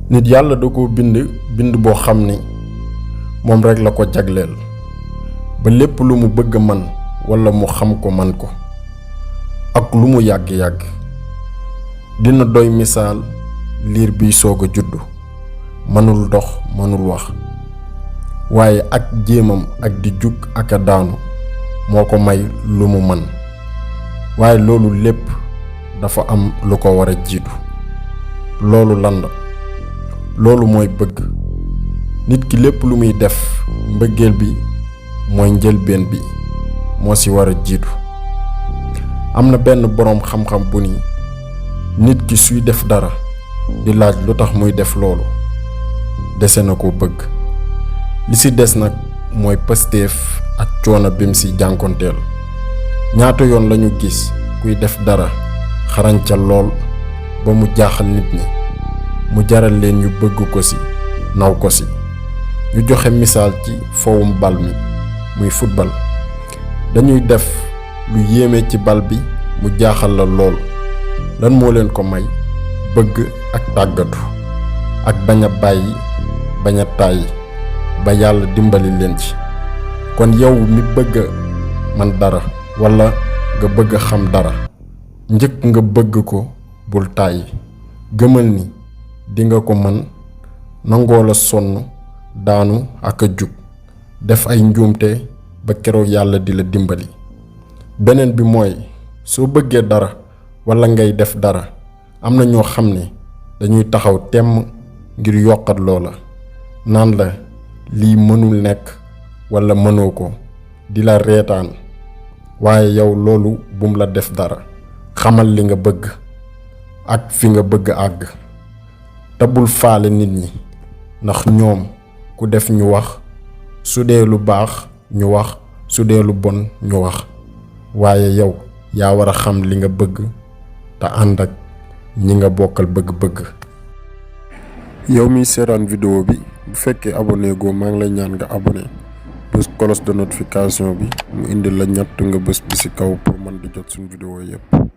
nit yàlla da ko bind boo xam ni moom rekk la ko jagleel ba lépp lu mu bëgg man walla mu xam ko man ko ak lu mu yàgg-yàgg. dina doy misaal liir biy soog a juddu mënul dox mënul wax waaye ak jéemam ak di jug ak a daanu moo ko may lu mu mën waaye loolu lépp dafa am lu ko war a jiitu. loolu lan la? loolu mooy bëgg. nit ki lépp lu muy def mbëggeel bi mooy njëlbeen bi moo ci war a jiitu. am na benn boroom xam-xam bu ni nit ki suy def dara di laaj lu tax muy def loolu dese na ko bëgg. li ci des nag mooy pësteef ak coono bim ci jànkonteel. ñaata yoon lañu gis kuy def dara xarañ ca lool ba mu jaaxal nit ñi mu jaral leen ñu bëgg ko ci naw ko ci. ñu joxe misaal ci fowum bal mi muy football. dañuy def lu yéeme ci bal bi mu jaaxal la lool lan moo leen ko may? bëgg ak tàggatu ak bañ a bàyyi bañ a tàyyi ba yàlla dimbali leen ci. kon yow mi bëgg man dara walla nga bëgg xam dara njëkk nga bëgg ko bul tàyyi. gëmal ni dinga ko man nangoo la sonn daanu ak a jug def ay njuumte ba keroog yàlla di la dimbali. beneen bi mooy soo bëggee dara walla ngay def dara am na ñoo xam ne dañuy taxaw temm ngir yokkat loola naan la lii mënul nekk walla mënoo ko di la reetaan waaye yow loolu bum la def dara. xamal li nga bëgg ak fi nga bëgg àgg te bul faale nit ñi ndax ñoom ku def ñu wax su dee lu baax ñu wax su dee lu bon ñu wax waaye yow yaa war a xam li nga bëgg te ànd ak ñi nga bokkal bëgg-bëgg. yow mi seetaan vidéo bi bu fekkee abonné goo maa ngi lay ñaan nga abonné bës cloche de notification bi mu indi la ñett nga bës bi ci kaw pour mën di jot suñu vidéo yépp.